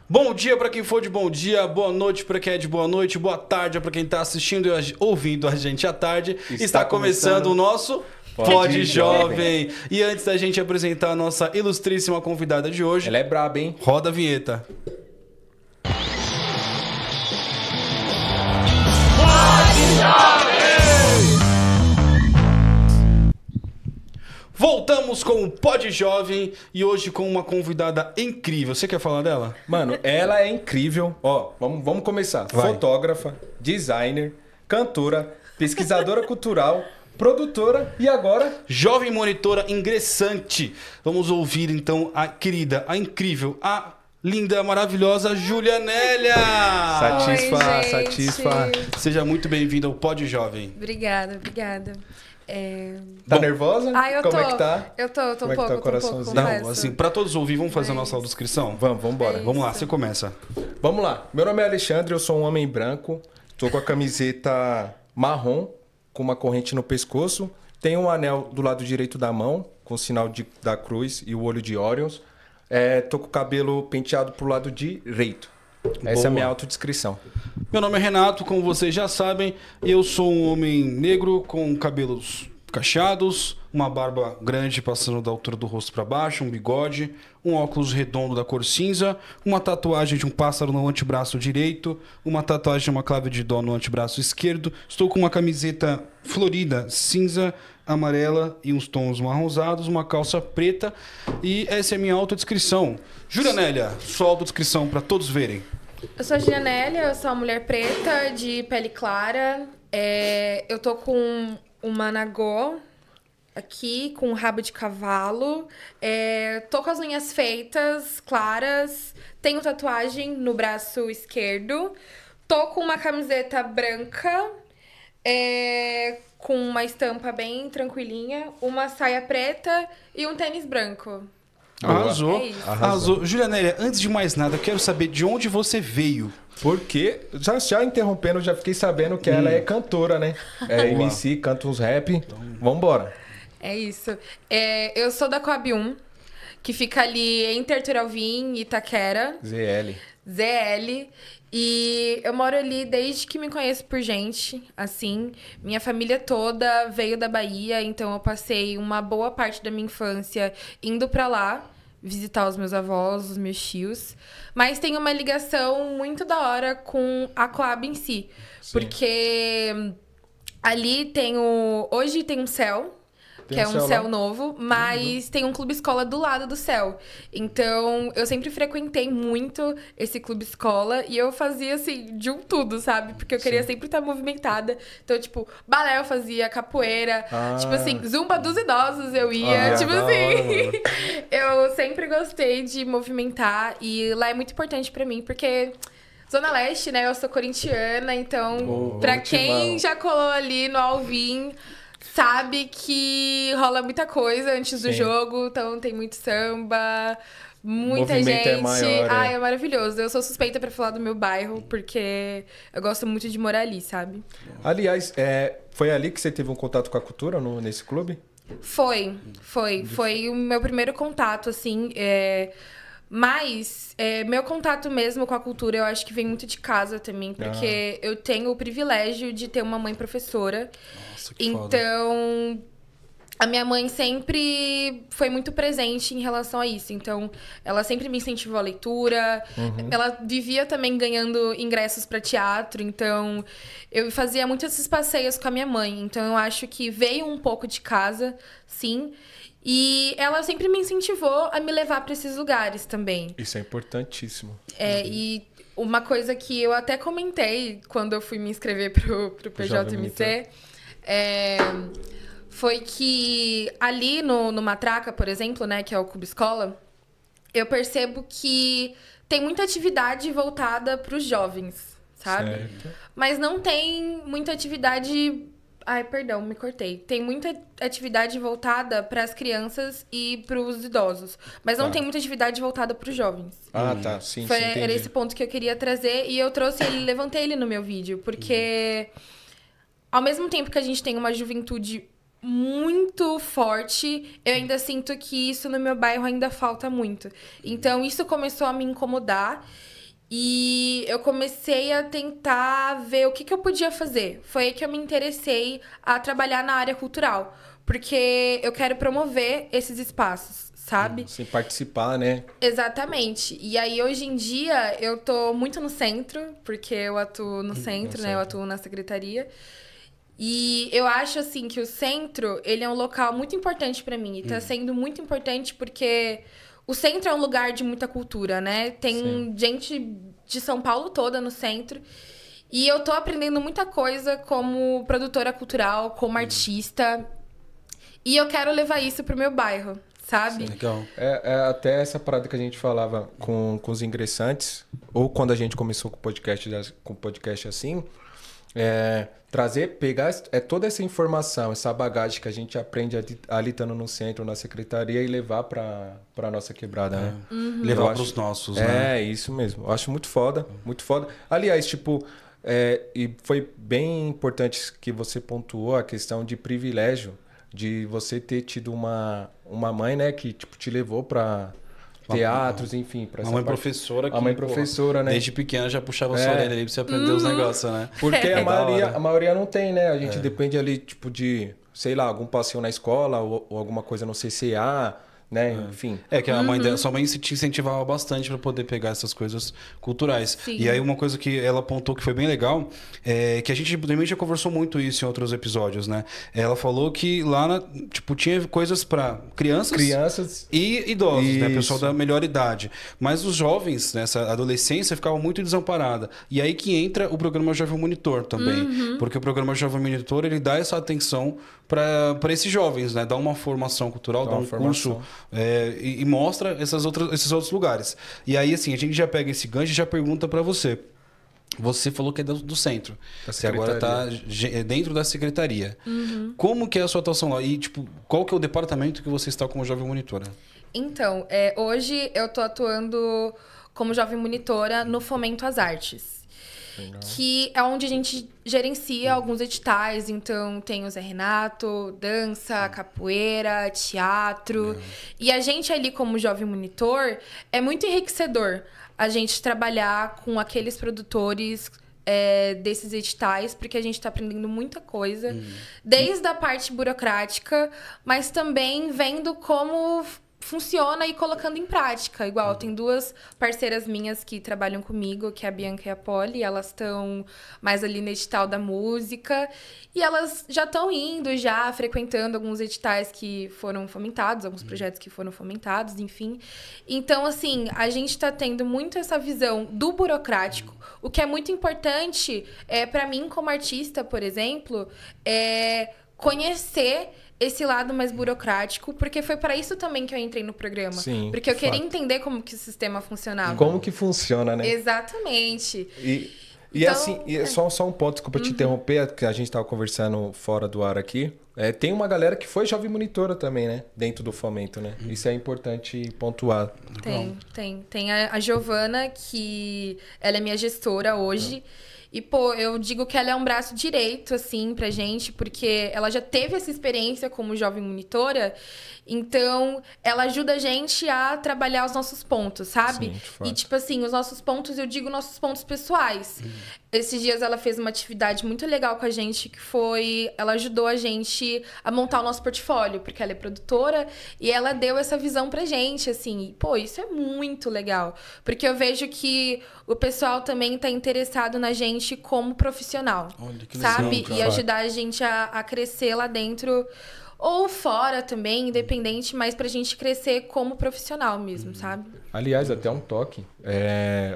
Bom dia para quem for de bom dia, boa noite para quem é de boa noite, boa tarde para quem está assistindo e ouvindo a gente à tarde. Está começando o nosso Pod Jovem. E antes da gente apresentar a nossa ilustríssima convidada de hoje... Ela é braba, hein? Roda a vinheta. Pod Jovem! Voltamos com o Pod Jovem e hoje com uma convidada incrível. Você quer falar dela? Mano, ela é incrível. Ó, vamos começar. Vai. Fotógrafa, designer, cantora, pesquisadora cultural, produtora e agora... Jovem monitora ingressante. Vamos ouvir então a querida, a incrível, a linda, maravilhosa Júlia Nélia. Satisfa. Seja muito bem-vinda ao Pod Jovem. Obrigada. Tá nervosa? Eu Como tô. é que tá? Eu tô um Como é que pouco, tá o coraçãozinho? Não, assim, pra todos ouvir, vamos fazer a nossa descrição? Vamos embora. É Vamos lá, isso. você começa. Vamos lá. Meu nome é Alexandre, eu sou um homem branco. Tô com a camiseta marrom, com uma corrente no pescoço. Tenho um anel do lado direito da mão, com o sinal da cruz e o olho de Orions. Tô com o cabelo penteado pro lado direito. Essa é a minha autodescrição. Meu nome é Renato, como vocês já sabem, eu sou um homem negro com cabelos cacheados, uma barba grande passando da altura do rosto para baixo, um bigode, um óculos redondo da cor cinza, uma tatuagem de um pássaro no antebraço direito, uma tatuagem de uma clave de dó no antebraço esquerdo. Estou com uma camiseta florida, cinza, amarela e uns tons marronzados, uma calça preta e essa é a minha autodescrição. Júlia Nélia, sua autodescrição para todos verem. Eu sou a Júlia Nélia, eu sou uma mulher preta, de pele clara. Eu tô com uma nagô aqui, com um rabo de cavalo. Tô com as unhas feitas, claras. Tenho tatuagem no braço esquerdo. Tô com uma camiseta branca, com uma estampa bem tranquilinha. Uma saia preta e um tênis branco. Arrasou. É isso. Arrasou. Júlia Nélia, antes de mais nada, eu quero saber de onde você veio. Porque, já interrompendo, já fiquei sabendo que ela é cantora, né? MC, canta uns rap. Vambora. É isso. Eu sou da Coab 1, que fica ali entre Arthur Alvim e Itaquera. ZL. E eu moro ali desde que me conheço por gente, assim. Minha família toda veio da Bahia, então eu passei uma boa parte da minha infância indo pra lá visitar os meus avós, os meus tios. Mas tem uma ligação muito da hora com a Coab em si. Sim. Porque ali hoje tem um CEL, que é um CEL novo, mas tem um clube escola do lado do CEL. Então, eu sempre frequentei muito esse clube escola e eu fazia, assim, de um tudo, sabe? Porque eu queria sempre estar movimentada. Então, tipo, balé eu fazia, capoeira, tipo assim, zumba dos idosos eu ia, tipo assim. Eu sempre gostei de movimentar e lá é muito importante pra mim, porque... Zona Leste, né? Eu sou corintiana, então, pra quem já colou ali no Alvim... sabe que rola muita coisa antes do jogo, então tem muito samba, muita gente. É maior, é maravilhoso. Eu sou suspeita pra falar do meu bairro, porque eu gosto muito de morar ali, sabe? Aliás, foi ali que você teve um contato com a cultura nesse clube? Foi o meu primeiro contato, assim. Mas meu contato mesmo com a cultura, eu acho que vem muito de casa também, porque eu tenho o privilégio de ter uma mãe professora. Nossa, que Então, a minha mãe sempre foi muito presente em relação a isso. Então, ela sempre me incentivou a leitura. Ela vivia também ganhando ingressos para teatro. Então, eu fazia muitos esses passeios com a minha mãe. Então, eu acho que veio um pouco de casa, sim. E ela sempre me incentivou a me levar para esses lugares também. Isso é importantíssimo. E uma coisa que eu até comentei quando eu fui me inscrever pro PJMC foi que ali no Matraca, por exemplo, né, que é o Clube Escola, eu percebo que tem muita atividade voltada para os jovens, sabe? Certo. Mas não tem muita atividade... Ai, perdão, me cortei. Tem muita atividade voltada para as crianças e para os idosos. Mas não tem muita atividade voltada para os jovens. Ah, tá. Sim, Era esse ponto que eu queria trazer. E eu trouxe ele, levantei ele no meu vídeo. Porque ao mesmo tempo que a gente tem uma juventude muito forte, eu ainda sinto que isso no meu bairro ainda falta muito. Então, isso começou a me incomodar e eu comecei a tentar ver o que eu podia fazer. Foi aí que eu me interessei a trabalhar na área cultural, porque eu quero promover esses espaços, sabe? Sem participar, né? Exatamente. E aí, hoje em dia, eu tô muito no centro, porque eu atuo no centro, né? Eu atuo na secretaria. E eu acho, assim, que o centro, ele é um local muito importante pra mim. E tá sendo muito importante porque o centro é um lugar de muita cultura, né? Tem gente de São Paulo toda no centro. E eu tô aprendendo muita coisa como produtora cultural, como artista. E eu quero levar isso pro meu bairro, sabe? Legal. É até essa parada que a gente falava com os ingressantes, ou quando a gente começou com o podcast assim, pegar toda essa informação, essa bagagem que a gente aprende ali estando no centro, na secretaria, e levar pra nossa quebrada, né? Levar pros nossos, né? É, isso mesmo. Eu acho muito foda, muito foda. Aliás, tipo, e foi bem importante que você pontuou a questão de privilégio, de você ter tido uma mãe, né, que tipo, te levou pra teatros, enfim. Pra uma mãe professora que, a mãe professora, né? Desde pequena já puxava sua orelha ali pra você aprender os negócios, né? Porque a maioria não tem, né? A gente depende ali, tipo, de, sei lá, algum passeio na escola ou alguma coisa no CCA, né? Enfim. É que a mãe dela, sua mãe te incentivava bastante para poder pegar essas coisas culturais. Sim. E aí uma coisa que ela apontou que foi bem legal, é que a gente também já conversou muito isso em outros episódios, né? Ela falou que lá, tipo, tinha coisas para crianças e idosos, né? Pessoal da melhor idade. Mas os jovens, nessa adolescência, ficavam muito desamparada. E aí que entra o programa Jovem Monitor também. Porque o programa Jovem Monitor, ele dá essa atenção para esses jovens, né? Dá uma formação cultural, dá um curso e mostra esses outros lugares. E aí, assim, a gente já pega esse gancho e já pergunta para você. Você falou que é do centro. Você agora está dentro da secretaria. Como que é a sua atuação lá? E, tipo, qual que é o departamento que você está como jovem monitora? Então, hoje eu tô atuando como jovem monitora no Fomento às Artes. Legal. Que é onde a gente gerencia alguns editais. Então, tem o Zé Renato, dança, capoeira, teatro. E a gente ali, como jovem monitor, é muito enriquecedor a gente trabalhar com aqueles produtores desses editais, porque a gente está aprendendo muita coisa. Desde a parte burocrática, mas também vendo como funciona e colocando em prática. Igual, tem duas parceiras minhas que trabalham comigo, que é a Bianca e a Polly. Elas estão mais ali no edital da música. E elas já estão indo, já frequentando alguns editais que foram fomentados, alguns projetos que foram fomentados, enfim. Então, assim, a gente está tendo muito essa visão do burocrático. O que é muito importante, para mim, como artista, por exemplo, é conhecer esse lado mais burocrático, porque foi para isso também que eu entrei no programa. Sim, porque eu queria entender como que o sistema funcionava. Como que funciona, né? Exatamente. E então, assim, só um ponto, desculpa te interromper, que a gente estava conversando fora do ar aqui. Tem uma galera que foi jovem monitora também, né? Dentro do Fomento, né? Isso é importante pontuar. Tem a Giovana, que ela é minha gestora hoje. E, pô, eu digo que ela é um braço direito, assim, pra gente, porque ela já teve essa experiência como jovem monitora, então ela ajuda a gente a trabalhar os nossos pontos, sabe? Sim, de fato. E, tipo assim, os nossos pontos, eu digo nossos pontos pessoais. Esses dias ela fez uma atividade muito legal com a gente, que foi... Ela ajudou a gente a montar o nosso portfólio, porque ela é produtora, e ela deu essa visão pra gente, assim. E, pô, isso é muito legal. Porque eu vejo que o pessoal também tá interessado na gente como profissional, olha, que sabe? legal, E ajudar a gente a crescer lá dentro, ou fora também, independente, mas pra gente crescer como profissional mesmo, sabe? Aliás, até um toque.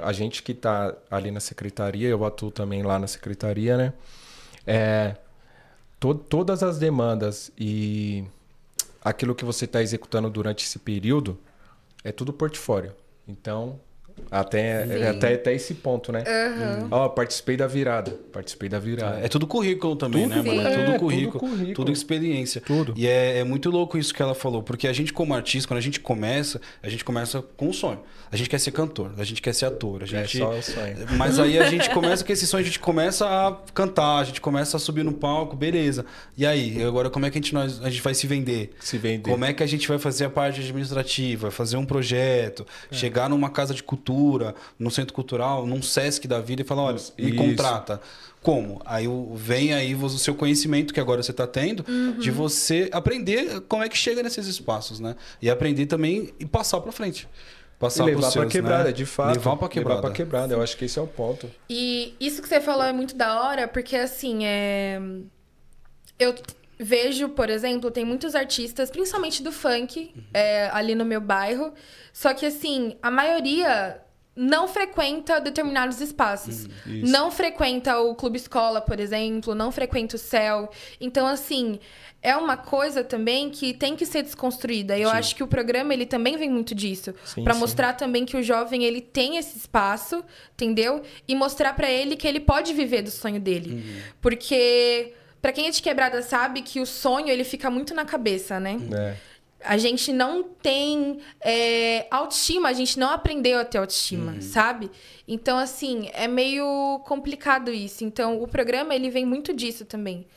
A gente que tá ali na secretaria, eu atuo também lá na secretaria, né? Todas as demandas e aquilo que você está executando durante esse período é tudo portfólio. Então, Até esse ponto, né? Ó, participei da virada. É tudo currículo também, né, mano? É tudo currículo, tudo experiência. Tudo. E é muito louco isso que ela falou, porque a gente como artista, quando a gente começa com um sonho. A gente quer ser cantor, a gente quer ser ator, a gente... É só o sonho. Mas aí a gente começa com esse sonho, a gente começa a cantar, a gente começa a subir no palco, beleza. E aí, agora como é que a gente vai se vender? Como é que a gente vai fazer a parte administrativa, fazer um projeto, chegar numa casa de cultura, num centro cultural, num Sesc da vida e falar, olha, me contrata. Como? Aí vem aí o seu conhecimento que agora você está tendo, de você aprender como é que chega nesses espaços, né? E aprender também e passar para frente. Passar e levar para quebrada, né? de fato. Levar para quebrada. Eu acho que esse é o ponto. E isso que você falou é muito da hora, porque assim, eu vejo, por exemplo, tem muitos artistas, principalmente do funk, ali no meu bairro, só que assim, a maioria não frequenta determinados espaços. Não frequenta o Clube Escola, por exemplo, não frequenta o CEL. Então, assim, é uma coisa também que tem que ser desconstruída. Eu acho que o programa, ele também vem muito disso. Para mostrar também que o jovem, ele tem esse espaço, entendeu? E mostrar para ele que ele pode viver do sonho dele. Porque, para quem é de quebrada sabe que o sonho, ele fica muito na cabeça, né? A gente não tem autoestima, a gente não aprendeu a ter autoestima, sabe? Então, assim, é meio complicado isso. Então, o programa, ele vem muito disso também.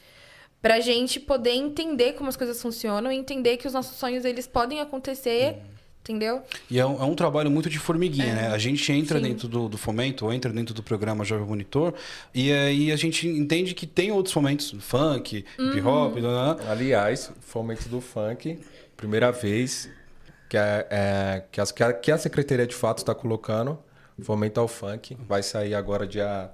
Pra gente poder entender como as coisas funcionam e entender que os nossos sonhos, eles podem acontecer, entendeu? E é um trabalho muito de formiguinha, né? A gente entra dentro do fomento, ou entra dentro do programa Jovem Monitor, e aí a gente entende que tem outros fomentos, funk, hip hop... Aliás, fomento do funk... Primeira vez que a Secretaria de Fato está colocando Fomento ao Funk. Vai sair agora dia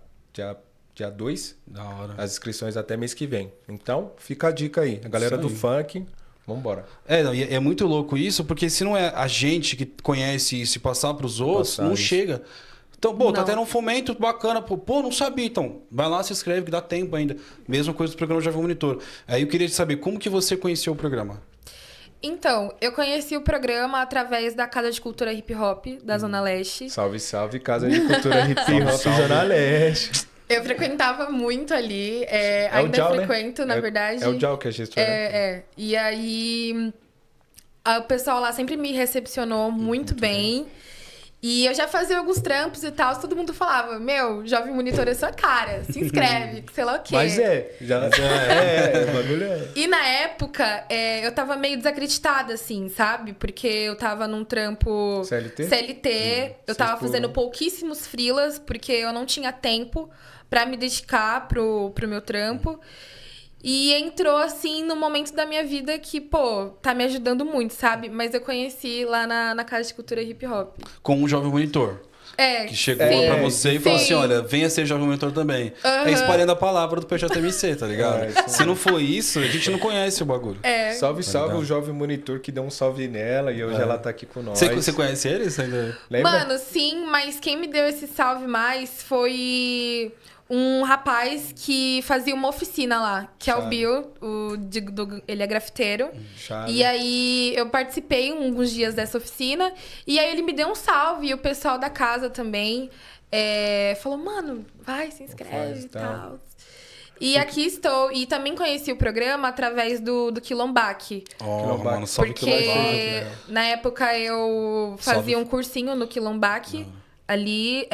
2. Da hora. As inscrições até mês que vem. Então, fica a dica aí. A galera do funk, vambora. É muito louco isso, porque se não é a gente que conhece isso e passar para os outros, não chega. Então, tá tendo um fomento bacana. Pô, não sabia. Então, vai lá, se inscreve, que dá tempo ainda. Mesma coisa do programa Jovem Monitor. Aí eu queria saber, como que você conheceu o programa? Então, eu conheci o programa através da Casa de Cultura Hip Hop da Zona Leste. Salve, salve, Casa de Cultura Hip Hop Zona Leste. Eu frequentava muito ali. Ainda frequento, né? Na verdade. É o Jal que é gestora. E aí, o pessoal lá sempre me recepcionou muito bem. E eu já fazia alguns trampos e tal, todo mundo falava, Jovem Monitor é sua cara, se inscreve, sei lá o quê. Mas o bagulho é. E na época, eu tava meio desacreditada, assim, sabe? Porque eu tava num trampo CLT, eu tava fazendo pouquíssimos freelas, porque eu não tinha tempo pra me dedicar pro meu trampo. E entrou, assim, no momento da minha vida que, tá me ajudando muito, sabe? Mas eu conheci lá na Casa de Cultura Hip Hop. Com um Jovem Monitor. Que chegou pra você e falou assim, olha, venha ser Jovem Monitor também. É espalhando a palavra do PJMC, tá ligado? Se não for isso, a gente não conhece o bagulho. Salve o Jovem Monitor que deu um salve nela e hoje ela tá aqui com nós. Você conhece eles ainda? Lembra? Mano, sim, mas quem me deu esse salve mais foi um rapaz que fazia uma oficina lá, que é o Bill, ele é grafiteiro. E aí eu participei alguns dias dessa oficina, e aí ele me deu um salve, e o pessoal da casa também falou, mano, vai, se inscreve e tal. E aqui estou. E também conheci o programa através do Quilombac. Mano, salve Quilombac. Porque na época eu fazia um cursinho no Quilombac ali,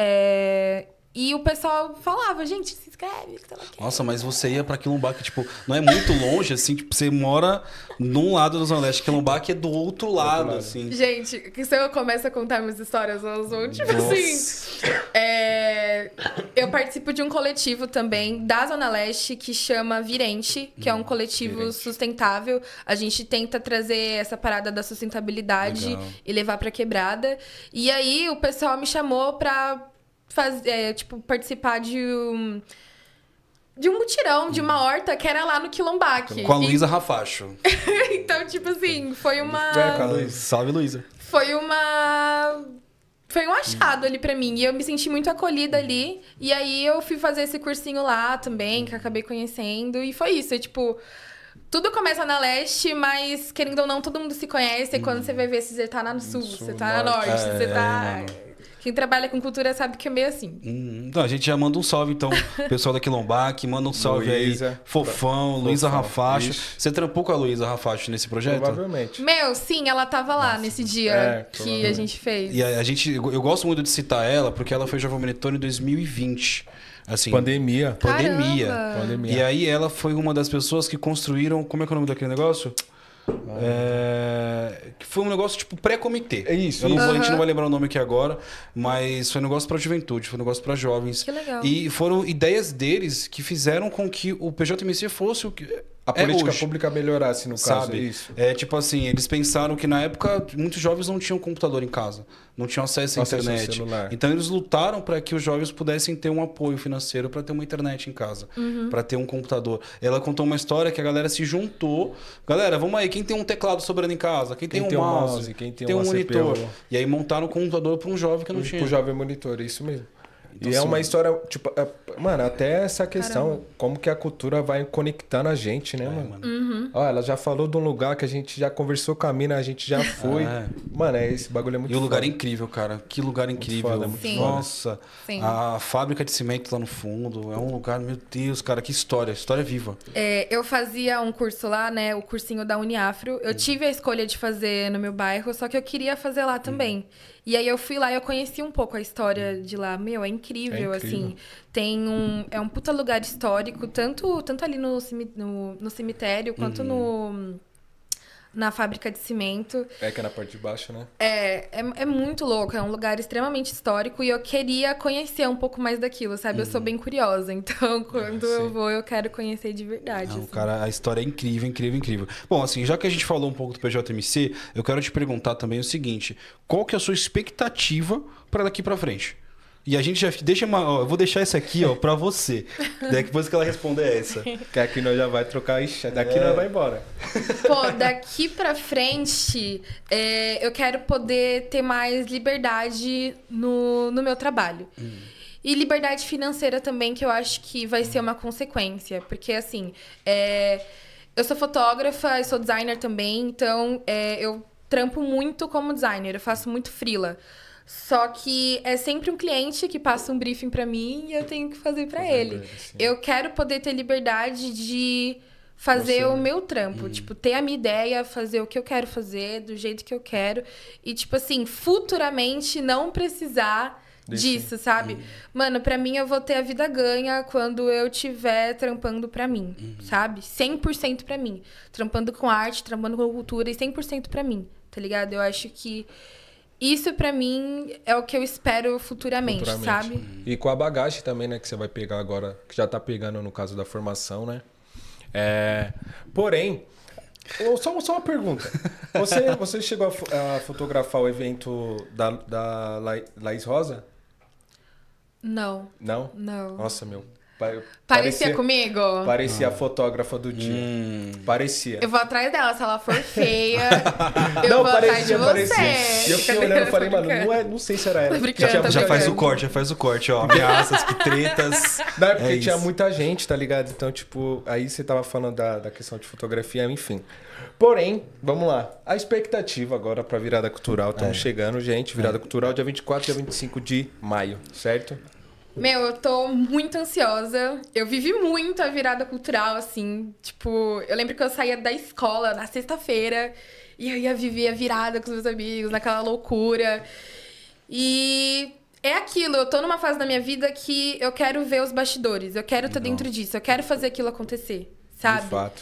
e o pessoal falava, gente, se inscreve. Nossa, mas você ia pra Quilombac, tipo, não é muito longe, assim, tipo, você mora num lado da Zona Leste, Quilombac é do outro lado, assim. Gente, se eu começo a contar minhas histórias, elas vão, tipo assim... Eu participo de um coletivo também da Zona Leste que chama Virente, que é um coletivo sustentável. A gente tenta trazer essa parada da sustentabilidade e levar pra quebrada. E aí o pessoal me chamou pra participar de um mutirão, de uma horta que era lá no Quilombac. Com a Luísa Rafacho. Então, tipo assim, foi uma... Salve, Luísa. Foi um achado ali pra mim. E eu me senti muito acolhida ali. E aí eu fui fazer esse cursinho lá também, que eu acabei conhecendo. E foi isso, tudo começa na leste, mas, querendo ou não, todo mundo se conhece. E quando você vai ver, você tá lá no sul, você tá na norte, você tá... Quem trabalha com cultura sabe que é meio assim. Então, a gente já manda um salve, então, pessoal da Quilombac, manda um salve Luísa, aí, Fofão, Luísa Rafacho. Você trampou com a Luísa Rafacho nesse projeto? Provavelmente. Meu, sim, ela tava lá nesse dia que a gente fez. E eu gosto muito de citar ela, porque ela foi Jovem Monitor em 2020. Assim, Pandemia. Caramba. E aí ela foi uma das pessoas que construíram... Como é que é o nome daquele negócio? Que foi um negócio tipo pré-comitê. É isso. A gente não vai lembrar o nome aqui agora, mas foi um negócio pra juventude, foi um negócio pra jovens. Que legal. E foram ideias deles que fizeram com que o PJMC fosse o que A política hoje, pública melhorasse, no caso, sabe? é isso. Tipo assim, eles pensaram que na época muitos jovens não tinham computador em casa, não tinham acesso à internet. Então eles lutaram para que os jovens pudessem ter um apoio financeiro para ter uma internet em casa, para ter um computador. Ela contou uma história que a galera se juntou. Galera, vamos aí, quem tem um teclado sobrando em casa? Quem tem um mouse? Quem tem um monitor? CPU. E aí montaram um computador para um jovem que não tinha. Pro jovem monitor, isso mesmo. Então, e é assim, uma história, tipo, mano, até essa questão, Caramba. como que a cultura vai conectando a gente, né, mano? Ó, ela já falou de um lugar que a gente já conversou com a mina, a gente já foi. Mano, esse bagulho é muito E o lugar foda. é incrível, cara. Que lugar incrível. foda, muito Sim. Nossa. Sim. A fábrica de cimento lá no fundo. É um lugar, meu Deus, cara, que história. História viva. Eu fazia um curso lá, né? O cursinho da Uniafro. Eu tive a escolha de fazer no meu bairro, só que eu queria fazer lá também. E aí eu fui lá e eu conheci um pouco a história de lá. Meu, é incrível, assim. É um puta lugar histórico, tanto ali no cemitério, quanto na fábrica de cimento. Que é na parte de baixo, né? É muito louco, é um lugar extremamente histórico e eu queria conhecer um pouco mais daquilo, sabe? Eu sou bem curiosa, então quando eu vou, eu quero conhecer de verdade. Não, assim. cara, a história é incrível, incrível, incrível. Bom, assim, já que a gente falou um pouco do PJMC, eu quero te perguntar também o seguinte: qual que é a sua expectativa para daqui para frente? E a gente já deixa eu vou deixar essa aqui, ó, para você. Depois que ela responder essa. Que aqui nós já vai trocar, daqui nós vai embora. Pô, daqui pra frente, eu quero poder ter mais liberdade no meu trabalho. E liberdade financeira também, que eu acho que vai ser uma consequência. Porque, assim, eu sou fotógrafa, eu sou designer também, então eu trampo muito como designer, eu faço muito freela. Só que é sempre um cliente que passa um briefing pra mim e eu tenho que fazer pra ele. Eu quero poder ter liberdade de fazer o meu trampo. Tipo, ter a minha ideia, fazer o que eu quero fazer, do jeito que eu quero. E, tipo assim, futuramente não precisar disso, sabe? Mano, pra mim eu vou ter a vida ganha quando eu estiver trampando pra mim, sabe? 100% pra mim. Trampando com arte, trampando com cultura e 100% pra mim, tá ligado? Eu acho que isso, pra mim, é o que eu espero futuramente, sabe? E com a bagagem também, né? Que você vai pegar agora, que já tá pegando no caso da formação, né? Porém, só uma pergunta. Você chegou a fotografar o evento da Laís Rosa? Não. Não? Não. Nossa, meu. Parecia comigo? Parecia a fotógrafa do dia. Parecia. Eu vou atrás dela. Se ela for feia, eu vou atrás de você. E eu fiquei olhando e falei, mano, não sei se era ela. Já faz o corte, ó. Ameaças, que tretas. Não, é porque tinha muita gente, tá ligado? Então, tipo, aí você tava falando da questão de fotografia, enfim. Porém, vamos lá. A expectativa agora pra virada cultural. Estamos chegando, gente. Virada cultural dia 24 e dia 25 de maio, certo? Meu, eu tô muito ansiosa. Eu vivi muito a virada cultural, assim. Tipo, eu lembro que eu saía da escola na sexta-feira e eu ia viver a virada com os meus amigos, naquela loucura. E é aquilo, eu tô numa fase da minha vida que eu quero ver os bastidores. Eu quero estar dentro disso, eu quero fazer aquilo acontecer, sabe? De fato.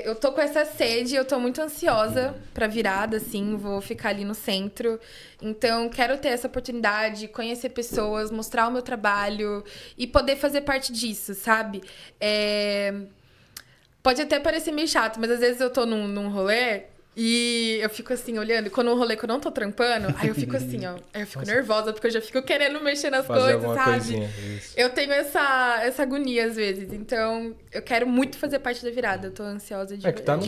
Eu tô com essa sede, eu tô muito ansiosa pra virada, assim, vou ficar ali no centro. Então, quero ter essa oportunidade, conhecer pessoas, mostrar o meu trabalho e poder fazer parte disso, sabe? Pode até parecer meio chato, mas às vezes eu tô num rolê e eu fico assim, olhando. Quando um rolê que eu não tô trampando, aí eu fico assim, ó. Aí eu fico nervosa, porque eu já fico querendo mexer nas coisas, sabe? Coisinha, eu tenho essa agonia às vezes. Então, eu quero muito fazer parte da virada. Eu tô ansiosa de que tá no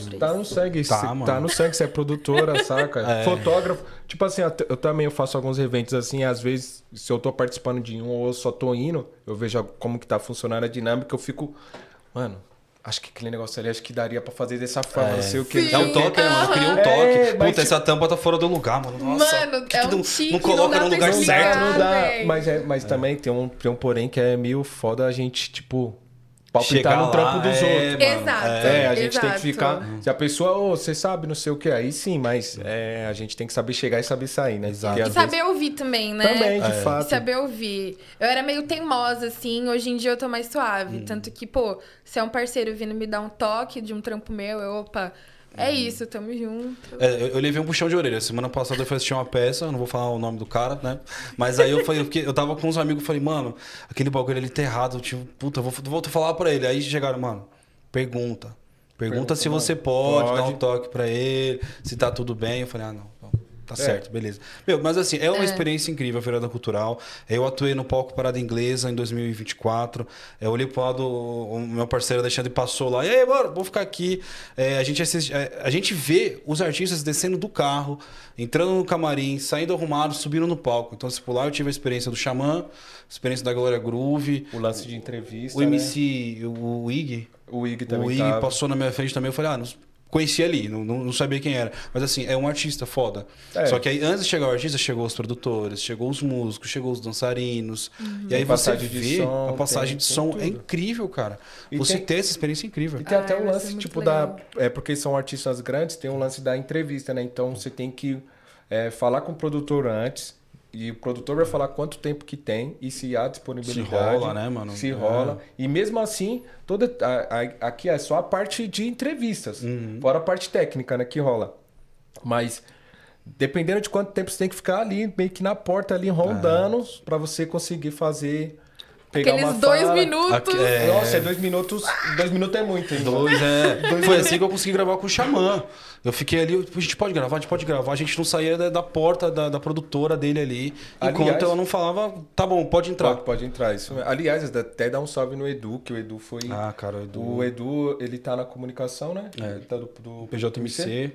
sangue. Tá no sangue, você é produtora, saca? Fotógrafo. Tipo assim, eu também faço alguns eventos assim, às vezes, se eu tô participando de um ou eu só tô indo, eu vejo como que tá funcionando a dinâmica, eu fico... Mano, Acho que aquele negócio ali, acho que daria pra fazer dessa forma, não sei o que. Sim. É um toque, né, mano? Cria um toque. É, mas Puta, essa tampa tá fora do lugar, mano. Nossa, Mano, que é que um tique, não coloca não dá no lugar pra certo. explicar. Não dá, velho. mas também tem um porém que é meio foda a gente, tipo, palpitar Chegar no lá, trampo dos outros. mano. Exato. A gente tem que exato. ficar. Se a pessoa, você sabe, não sei o que, aí sim, mas a gente tem que saber chegar e saber sair, né? Exato. Porque E às saber ouvir também, né? Também, de fato. E saber ouvir. Eu era meio teimosa, assim, hoje em dia eu tô mais suave. Tanto que, pô, se é um parceiro vindo me dar um toque de um trampo meu, opa, é isso, tamo junto. Eu levei um puxão de orelha. Semana passada eu fui assistir uma peça, eu não vou falar o nome do cara, né? Mas aí eu tava com uns amigos e falei, mano, aquele bagulho ali tá errado. Tipo, puta, vou falar pra ele. Aí chegaram, mano, pergunta se você pode dar um toque pra ele, se tá tudo bem. Eu falei, não. Tá certo, beleza. Meu, mas assim, é uma experiência incrível a Feirada Cultural. Eu atuei no palco Parada Inglesa em 2024. Eu olhei pro lado, o meu parceiro Alexandre passou lá. E aí, mano, vou ficar aqui. A gente vê os artistas descendo do carro, entrando no camarim, saindo arrumados, subindo no palco. Então, por lá eu tive a experiência do Xamã, a experiência da Glória Groove. O lance de entrevista, o MC, o Ig. O Ig também O Ig passou na minha frente também. Eu falei, não conhecia ali, não sabia quem era. Mas assim, é um artista foda. Só que aí, antes de chegar o artista, chegou os produtores, chegou os músicos, chegou os dançarinos. E aí você vê a passagem de som. É incrível, cara. Você ter essa experiência é incrível. E tem até um vai lance, ser muito tipo, legal. porque são artistas grandes, tem um lance da entrevista, né? Então você tem que falar com o produtor antes. E o produtor vai falar quanto tempo que tem e se há disponibilidade. Se rola, né, mano? Se rola. E mesmo assim, aqui é só a parte de entrevistas. Fora a parte técnica, né, que rola. Mas dependendo de quanto tempo você tem que ficar ali, meio que na porta ali, rondando, pra você conseguir fazer... Pegar Aqueles uma 2 fala. minutos. Nossa, 2 minutos. 2 minutos é muito, hein? Foi assim que eu consegui gravar com o Xamã. Eu fiquei ali, a gente pode gravar. A gente não saía da porta da produtora dele ali. Enquanto ela não falava, tá bom, pode entrar. Pode entrar, isso mesmo. Aliás, até dá um salve no Edu, que o Edu foi... Cara, O Edu, ele tá na comunicação, né? Ele tá do PJMC.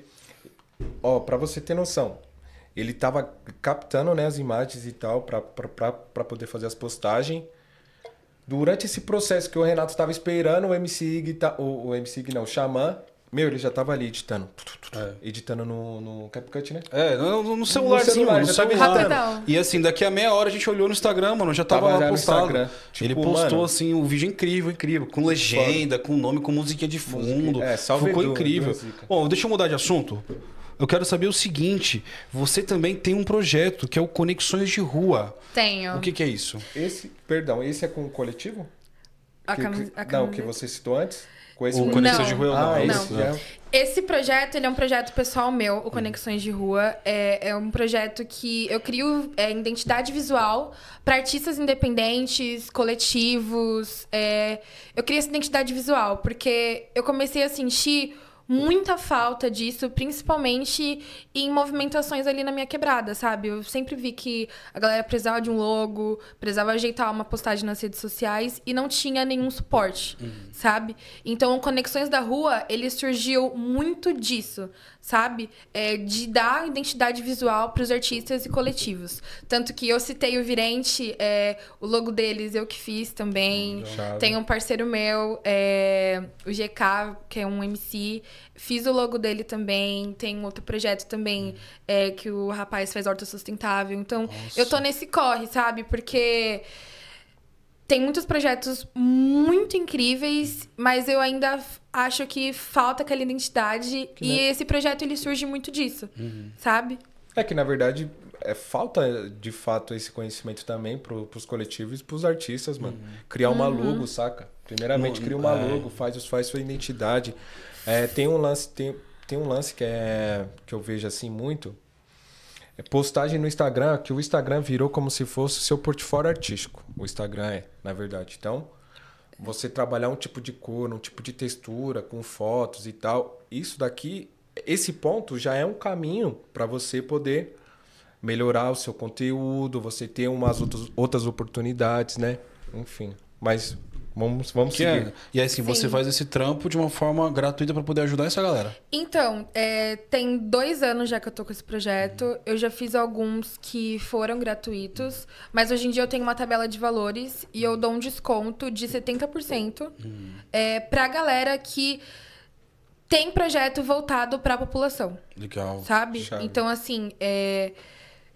Ó, pra você ter noção, ele tava captando, né, as imagens e tal pra poder fazer as postagens. Durante esse processo que o Renato estava esperando, o MC Ig, o Xamã, ele já tava ali editando. Editando no CapCut, né? No celularzinho, no celular. Rapidão. E assim, daqui a meia hora a gente olhou no Instagram, mano, já tava lá postado. Ele postou, assim, um vídeo incrível, com legenda, com nome, com musiquinha de fundo. Salve Ficou Edu, incrível. Bom, deixa eu mudar de assunto. Eu quero saber o seguinte, você também tem um projeto que é o Conexões de Rua. Tenho. O que é isso? Esse é com o coletivo? Não, que você citou antes? Com esse O Conexões de Rua é não. Esse projeto, ele é um projeto pessoal meu, o Conexões de Rua. É um projeto que eu crio identidade visual para artistas independentes, coletivos. Eu crio essa identidade visual porque eu comecei a sentir muita falta disso, principalmente em movimentações ali na minha quebrada, sabe? Eu sempre vi que a galera precisava de um logo, precisava ajeitar uma postagem nas redes sociais e não tinha nenhum suporte, sabe? Então, o Conexões da Rua, ele surgiu muito disso, sabe? De dar identidade visual para os artistas e coletivos. Tanto que eu citei o Virente, o logo deles eu que fiz também. Tem um parceiro meu, o GK, que é um MC. Fiz o logo dele também. Tem outro projeto também, que o rapaz faz horta sustentável. Então, eu tô nesse corre, sabe? Porque tem muitos projetos muito incríveis, mas eu ainda acho que falta aquela identidade. E esse projeto, ele surge muito disso, sabe? É que, na verdade, falta, de fato, esse conhecimento também pros coletivos e pros artistas, mano. Criar uma logo, saca? Primeiramente, cria uma logo, faz sua identidade. Tem um lance que eu vejo assim muito. Postagem no Instagram, que o Instagram virou como se fosse o seu portfólio artístico. O Instagram na verdade. Então, você trabalhar um tipo de cor, um tipo de textura, com fotos e tal. Isso daqui, esse ponto já é um caminho para você poder melhorar o seu conteúdo, você ter umas outras oportunidades, né? Enfim. Mas Vamos Que seguir. E aí, assim, você Sim. faz esse trampo de uma forma gratuita pra poder ajudar essa galera. Então, tem 2 anos já que eu tô com esse projeto. Eu já fiz alguns que foram gratuitos, mas hoje em dia eu tenho uma tabela de valores e eu dou um desconto de 70% pra galera que tem projeto voltado pra população, Legal. sabe? Chave. Então, assim,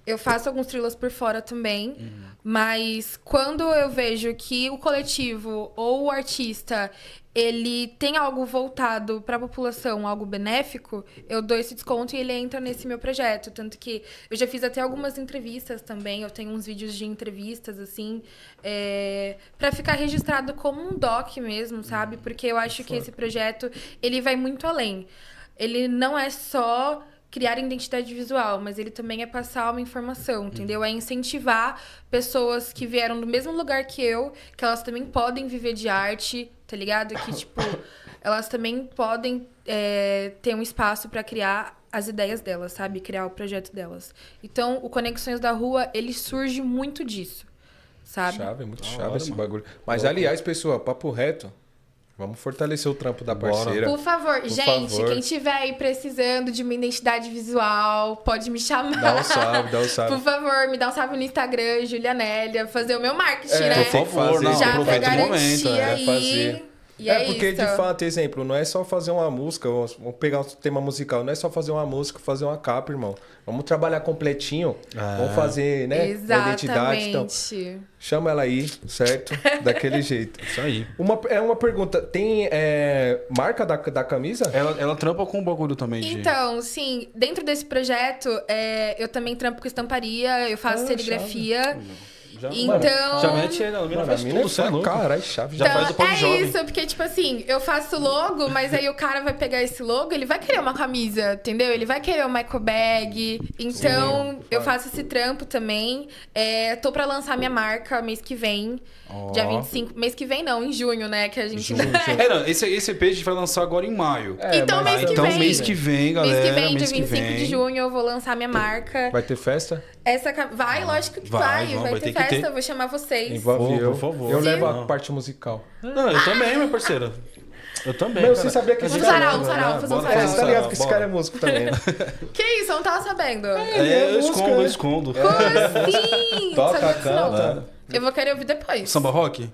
eu faço alguns freelas por fora também, mas quando eu vejo que o coletivo ou o artista ele tem algo voltado para a população, algo benéfico, eu dou esse desconto e ele entra nesse meu projeto. Tanto que eu já fiz até algumas entrevistas também, eu tenho uns vídeos de entrevistas, assim, para ficar registrado como um doc mesmo, sabe? Porque eu acho que esse projeto, ele vai muito além. Ele não é só criar identidade visual, mas ele também é passar uma informação, entendeu? É incentivar pessoas que vieram do mesmo lugar que eu, que elas também podem viver de arte, tá ligado? Que, tipo, elas também podem ter um espaço para criar as ideias delas, sabe? Criar o projeto delas. Então, o Conexões da Rua, ele surge muito disso, sabe? Chave, muito Da chave hora, esse mano. bagulho. Mas, aliás, pessoal, papo reto. Vamos fortalecer o trampo da Bora. parceira. Por favor, Por gente, favor. quem tiver aí precisando de uma identidade visual, pode me chamar. Dá um salve, dá um Por salve. favor, me dá um salve no Instagram, Julianélia, fazer o meu marketing, né? por favor, não, Já pra aproveita o garantir momento, aí. fazer. E é porque, isso. de fato, exemplo, não é só fazer uma música, vamos pegar um tema musical, não é só fazer uma música, fazer uma capa, irmão. Vamos trabalhar completinho, vamos fazer, né, uma identidade. Então, Exatamente. chama ela aí, certo? Daquele jeito. Isso aí. Uma pergunta, tem marca da camisa? Ela trampa com um bagulho também de... Então, sim, dentro desse projeto, eu também trampo com estamparia, eu faço serigrafia. Já, Então- já mete ela, a mina faz mina tudo, você é louco. Caralho, chave. Já Então, faz o pop jovem. isso, porque, tipo assim, eu faço logo, mas aí o cara vai pegar esse logo, ele vai querer uma camisa, entendeu? Ele vai querer uma eco bag. Então, eu faço esse trampo também. Tô pra lançar minha marca mês que vem. Ó. Dia 25. Mês que vem não, em junho, né? Que a gente. Não, esse EP a gente vai lançar agora em maio. Então, mês que Então, vem. mês que vem, galera. Mês que vem, dia mês que 25 de vem. junho, eu vou lançar minha marca. Vai ter festa? Vai, lógico que Vai, vai. vai ter ter que festa, ter. eu vou chamar vocês. Envolve eu. Por favor. Eu Sim. levo a Não. parte musical. Não, eu também, meu parceiro. Eu também, Meu, cara. você sabia que A esse gente Vamos cara... sarau, vamos sarau, fazer um Bora, sarau. Você tá ligado que esse bora. cara é músico também, né? Que isso? Eu não tava sabendo. Eu música, escondo, eu né? escondo. Como assim? Toca, Sabia disso não. canta. Eu vou querer ouvir depois. Samba rock?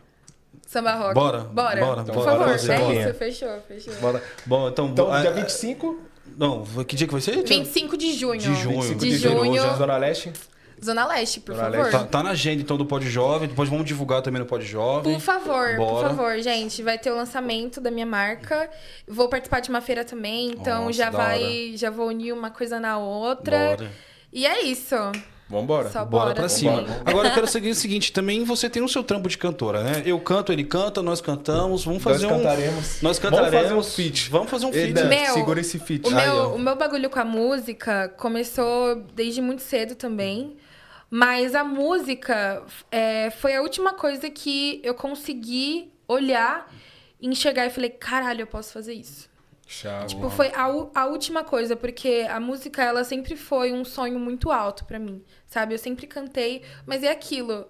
Samba rock. Bora, Bora. bora, Por bora, favor, fazer, é bora. isso. Fechou. Bora. Bom, então... Então, ah, dia 25? Não, que dia que vai ser? 25 de junho. De junho. 25 De junho. Já. Zona Leste? Zona Leste, por Zona favor. Leste. Tá na agenda, então, do Pod Jovem. Depois vamos divulgar também no Pod Jovem. Por favor, Bora. gente. Vai ter o lançamento da minha marca. Vou participar de uma feira também, então Nossa, já vou unir uma coisa na outra. Bora. E é isso. Vambora. Só Bora pra cima. também. Agora eu quero seguir o seguinte, também você tem o seu trampo de cantora, né? Eu canto, ele canta, nós cantamos, vamos fazer Nós cantaremos. Nós cantaremos. Vamos fazer um feat. Vamos fazer um Ei, feat. Dan, Meu, segura esse feat. O Aí, ó. meu bagulho com a música começou desde muito cedo também. Mas a música foi a última coisa que eu consegui olhar, enxergar e falei, caralho, eu posso fazer isso. Chave. Tipo, foi a última coisa, porque a música, ela sempre foi um sonho muito alto pra mim, sabe? Eu sempre cantei, mas é aquilo.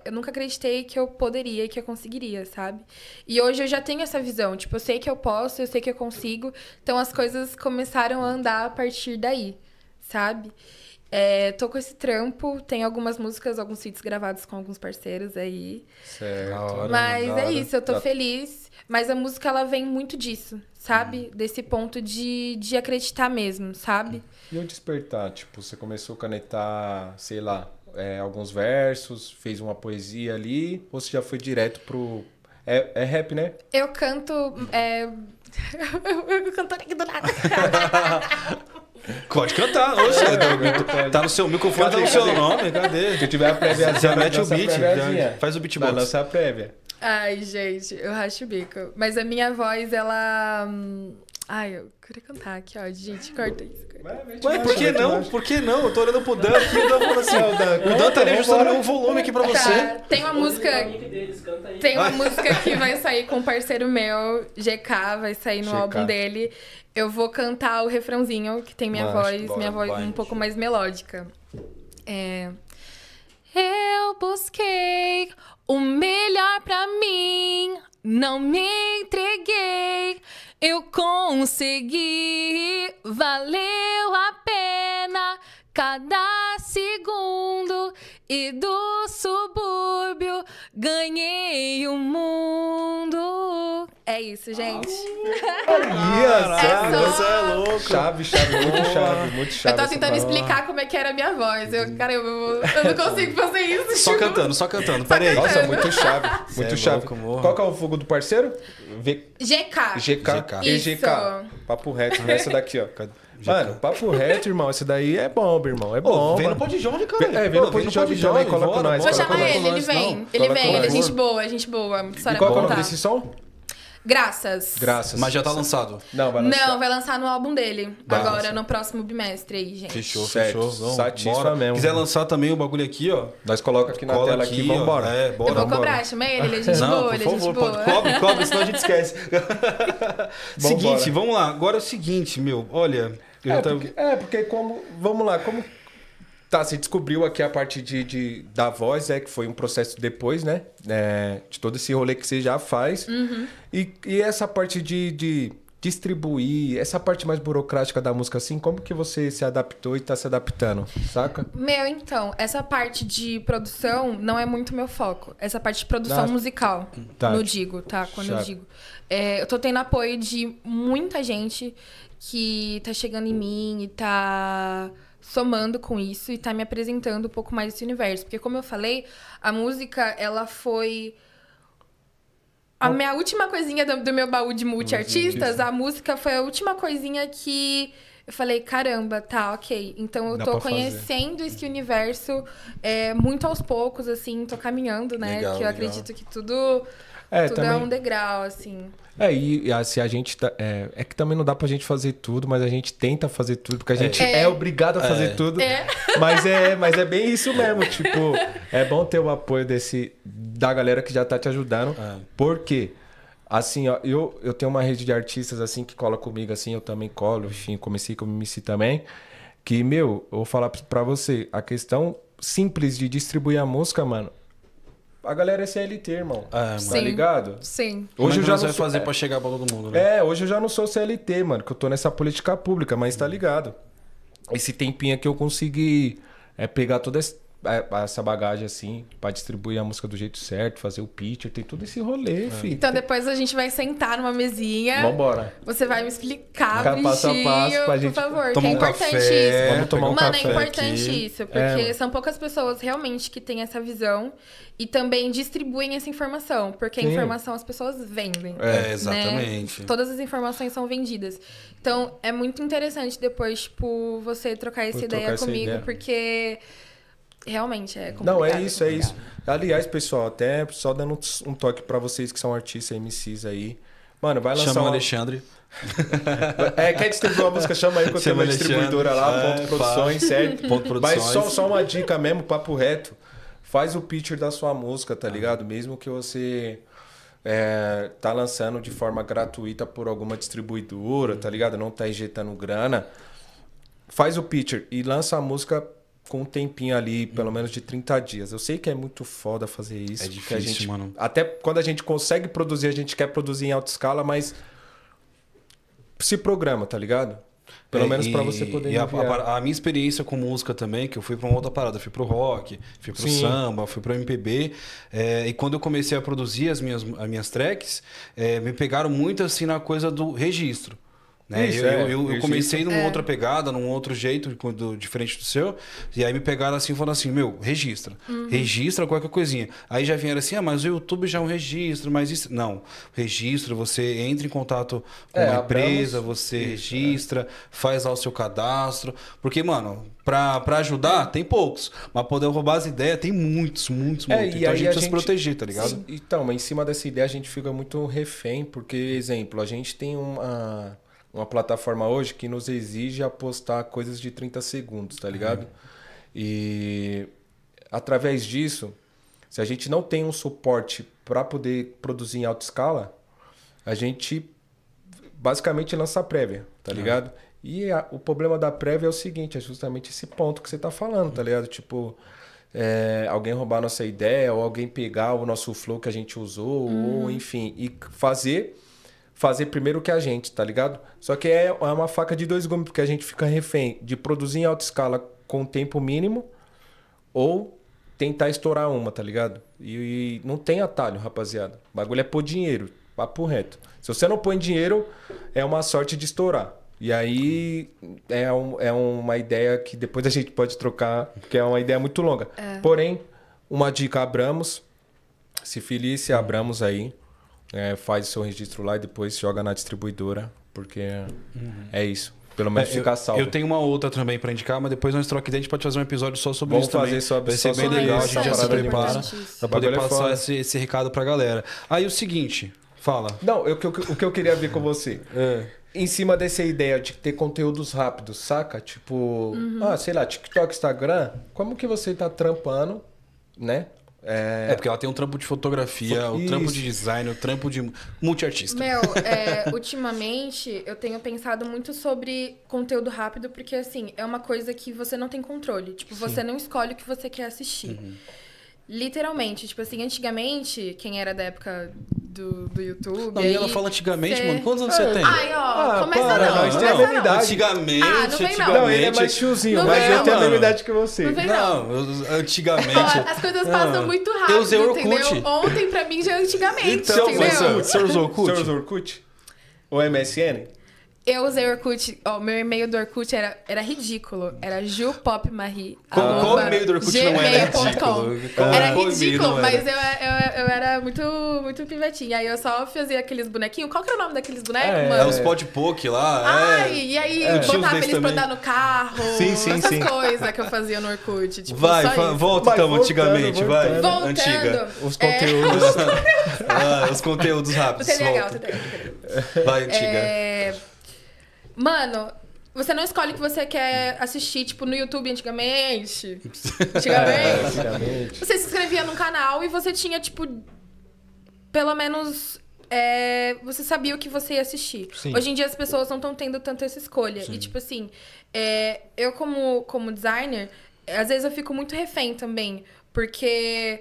Eu nunca acreditei que eu poderia, que eu conseguiria, sabe? E hoje eu já tenho essa visão. Tipo, eu sei que eu posso, eu sei que eu consigo. Então as coisas começaram a andar a partir daí, sabe? Tô com esse trampo, tem algumas músicas, alguns feats gravados com alguns parceiros aí. Certo. Da hora. Mas da hora. é isso, eu tô Tá. feliz. Mas a música, ela vem muito disso, sabe? Desse ponto de acreditar mesmo, sabe? E o despertar? Tipo, você começou a canetar, sei lá, alguns versos, fez uma poesia ali, ou você já foi direto pro... É rap, né? Eu canto... eu canto aqui do nada. Pode cantar, oxe. Tá no seu microfone, tá no seu nome, cadê? Se tiver a prévia, Já mete o beat, já faz o Vai beatbox. lançar a prévia. Ai, gente, eu racho o bico. Mas a minha voz, ela... Ai, eu queria cantar aqui, ó. Gente, corta isso. Ué, por que não? Por que não? Eu tô olhando pro Dan aqui, o Dan falando assim, o Dan tá ali ajustando meu volume aqui pra você. Tá, tem uma música... Tem uma música que vai sair com um parceiro meu, GK, vai sair no GK. álbum dele. Eu vou cantar o refrãozinho, que tem minha Mas, voz, bora, minha voz vai. um pouco mais melódica. Eu busquei o melhor pra mim, não me entreguei, eu consegui, valeu a pena cada segundo e do subúrbio ganhei o mundo. É isso, gente. Você é louco. Chave, muito chave. Eu tava tentando explicar como é que era a minha voz. Caramba, eu não consigo fazer isso. Só cantando. Peraí. Nossa, muito chave. Muito chave. Louco, qual que é o fogo do parceiro? GK. EGK. Papo reto, né? Essa daqui, ó. Mano, papo reto, irmão. Esse daí é bomba, irmão. É bomba. Vem no Pode Jovem, cara. Vem no Pode Jovem também, cola com nós. Vou chamar ele, ele vem. Ele é gente boa. Muita história E qual é pra o nome contar. desse som? Graças. Mas já tá lançado. Não, vai lançar. Não, vai lançar no álbum dele. Agora, no próximo bimestre aí, gente. Fechou. Satisfa mesmo. Quiser lançar também o bagulho aqui, ó. Nós coloca aqui na tela aqui, vambora. Bora. Eu vou cobrar, chama ele é gente boa, ele é gente boa. Cobre, senão a gente esquece. Seguinte, vamos lá. Agora é o seguinte, meu, olha... Porque como... Vamos lá, como... Tá, você descobriu aqui a parte da voz, que foi um processo depois, né? De todo esse rolê que você já faz. Uhum. E essa parte de distribuir, essa parte mais burocrática da música, assim, como que você se adaptou e tá se adaptando, saca? Então, essa parte de produção não é muito meu foco. Essa parte de produção musical, no Digo, tá? Quando eu digo. Eu tô tendo apoio de muita gente que tá chegando em mim e tá... somando com isso e tá me apresentando um pouco mais esse universo. Porque, como eu falei, a música, ela foi... A minha última coisinha do meu baú de multi-artistas, a música foi a última coisinha que eu falei, caramba, tá, ok. Então, eu tô conhecendo esse universo muito aos poucos, assim, tô caminhando, né? Legal, que eu acredito que tudo é um degrau, assim. E assim, a gente... É que também não dá pra gente fazer tudo, mas a gente tenta fazer tudo, porque a gente é obrigado a fazer tudo. Mas é bem isso mesmo, tipo... É bom ter o apoio da galera que já tá te ajudando, porque... Assim, ó, eu tenho uma rede de artistas, assim, que cola comigo, assim, eu também colo, enfim, comecei como MC também, que, eu vou falar pra você, a questão simples de distribuir a música, mano, a galera é CLT, irmão. Tá ligado? Sim. Hoje eu já vai fazer pra chegar pra todo mundo, né? Hoje eu já não sou CLT, mano, que eu tô nessa política pública, mas tá ligado? Esse tempinho aqui eu consegui pegar toda essa bagagem, assim, pra distribuir a música do jeito certo, fazer o pitch, tem todo esse rolê, filho. Então depois a gente vai sentar numa mesinha. Vambora. Você vai me explicar, passo a passo, pra gente por favor, tomar que é um importante café, isso. Vamos tomar um café é importante aqui. isso, porque são poucas pessoas realmente que têm essa visão e também distribuem essa informação, porque a informação as pessoas vendem. Exatamente. Né? Todas as informações são vendidas. Então, é muito interessante depois, tipo, você trocar essa ideia comigo, porque... Realmente é complicado. Não, é isso. Aliás, pessoal, até só dando um toque pra vocês que são artistas, MCs aí. Mano, vai lançar Chama o Alexandre. Quer distribuir uma música, chama aí que eu tenho uma distribuidora lá, Ponto Produções, certo? Ponto Produções. Mas só uma dica mesmo, papo reto. Faz o pitch da sua música, tá ligado? Mesmo que você tá lançando de forma gratuita por alguma distribuidora, tá ligado? Não tá injetando grana. Faz o pitch e lança a música com um tempinho ali, pelo menos de 30 dias. Eu sei que é muito foda fazer isso. É difícil, mano. Até quando a gente consegue produzir, a gente quer produzir em alta escala, mas se programa, tá ligado? Pelo menos pra você poder enviar. A minha experiência com música também, que eu fui pra uma outra parada. Fui pro rock, fui pro samba, fui pro MPB. E quando eu comecei a produzir as minhas tracks, me pegaram muito assim na coisa do registro. Né? Eu comecei numa outra pegada, num outro jeito, diferente do seu. E aí me pegaram assim, falando assim, registra. Registra qualquer coisinha. Aí já vieram assim, mas o YouTube já é um registro, mas isso... Não, registro, você entra em contato com uma empresa, você registra, faz lá o seu cadastro. Porque, mano, pra ajudar, tem poucos. Mas poder roubar as ideias, tem muitos. Então a gente precisa se proteger, tá ligado? Sim. Então, mas em cima dessa ideia a gente fica muito refém, porque, exemplo, a gente tem uma plataforma hoje que nos exige apostar coisas de 30 segundos, tá ligado? E através disso, se a gente não tem um suporte para poder produzir em alta escala, a gente basicamente lança a prévia, tá ligado? E o problema da prévia é o seguinte, é justamente esse ponto que você tá falando, tá ligado? Tipo, alguém roubar a nossa ideia, ou alguém pegar o nosso flow que a gente usou, ou enfim, e fazer primeiro que a gente, tá ligado? Só que é uma faca de dois gumes, porque a gente fica refém de produzir em alta escala com tempo mínimo, ou tentar estourar uma, tá ligado? E não tem atalho, rapaziada. O bagulho é pôr dinheiro, papo reto. Se você não põe dinheiro, é uma sorte de estourar. E aí é uma ideia que depois a gente pode trocar, porque é uma ideia muito longa. Porém, uma dica, abramos. Se Felícia, abramos aí. Faz o seu registro lá e depois joga na distribuidora, porque é isso. Pelo menos ficar salvo. Eu tenho uma outra também pra indicar, mas depois nós troca ideia, a gente pode fazer um episódio só sobre Vamos isso também. fazer Vai ser bem legal, a gente já se prepara pra poder Bagulho é passar foda. esse recado pra galera. Aí o seguinte, fala. Não, o que eu queria ver com você. Em cima dessa ideia de ter conteúdos rápidos, saca? Tipo, sei lá, TikTok, Instagram, como que você tá trampando, né? Porque ela tem um trampo de fotografia, o trampo de design, o trampo de multiartista. Meu, ultimamente eu tenho pensado muito sobre conteúdo rápido, porque assim, é uma coisa que você não tem controle. Tipo, você não escolhe o que você quer assistir. Literalmente, tipo assim, antigamente, quem era da época do YouTube... Não, e ela fala antigamente, mano, quantos anos você tem? Ai, ó, começa para, não. nós tem a começa mesma idade. Antigamente, Ah, não vem não. Não, ele é mais tiozinho, Não mas vem eu não, tenho a mesma mano. idade que você. Não vem Não, antigamente... Ó, as coisas passam muito rápido, Eu usei Orkut. entendeu? Ontem pra mim já é antigamente, Então, entendeu? você usou Orkut? Você usou Orkut? Ou MSN? Eu usei Orkut, ó, meu e-mail do Orkut era ridículo. Era jupopmarie. Qual e-mail do Orkut não era ridículo? Era Qual ridículo, e-mail não mas eu era muito pivetinha. Aí eu só fazia aqueles bonequinhos. Qual que era o nome daqueles bonecos, mano? Os podpoke lá. Ai, e aí Eu tinha uns botava desses eles pra também. andar no carro. Sim, essas coisas que eu fazia no Orkut. Tipo, Vai, só isso. volta Vai, então, voltando, antigamente, vai. voltando. Antiga. Os conteúdos. Os conteúdos rápidos. Você é legal, volta. você é legal. Vai, antiga. Mano, você não escolhe o que você quer assistir, tipo, no YouTube antigamente. Antigamente. Você se inscrevia num canal e você tinha, tipo, pelo menos... você sabia o que você ia assistir. Sim. Hoje em dia as pessoas não estão tendo tanto essa escolha. E, tipo assim, eu como designer, às vezes eu fico muito refém também. Porque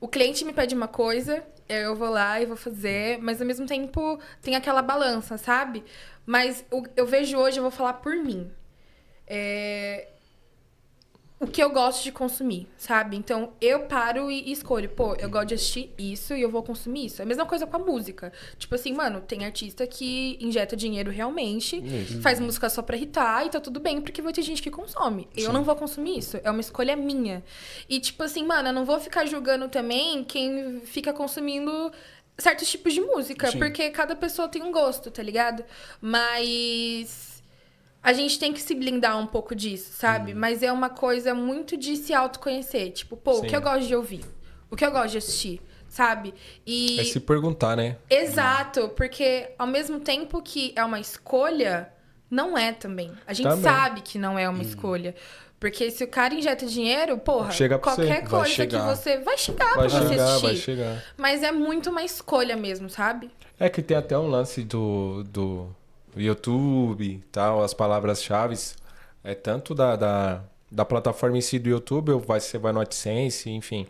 o cliente me pede uma coisa, eu vou lá e vou fazer, mas ao mesmo tempo tem aquela balança, sabe? Mas eu vejo hoje, eu vou falar por mim. O que eu gosto de consumir, sabe? Então, eu paro e escolho. Pô, eu gosto de assistir isso e eu vou consumir isso. É a mesma coisa com a música. Tipo assim, mano, tem artista que injeta dinheiro realmente, faz música só pra irritar e tá tudo bem, porque vai ter gente que consome. Eu não vou consumir isso. É uma escolha minha. E, tipo assim, mano, eu não vou ficar julgando também quem fica consumindo certos tipos de música, porque cada pessoa tem um gosto, tá ligado? Mas... a gente tem que se blindar um pouco disso, sabe? Mas é uma coisa muito de se autoconhecer. Tipo, pô, o que eu gosto de ouvir? O que eu gosto de assistir? Sabe? E... é se perguntar, né? Exato, porque ao mesmo tempo que é uma escolha, não é também. A gente sabe que não é uma escolha. Porque se o cara injeta dinheiro, porra, Chega pra qualquer você. coisa que você... vai chegar pra você assistir. Vai chegar. Mas é muito uma escolha mesmo, sabe? É que tem até um lance do YouTube e tal, as palavras-chave. É tanto da plataforma em si do YouTube, ou você vai no AdSense, enfim,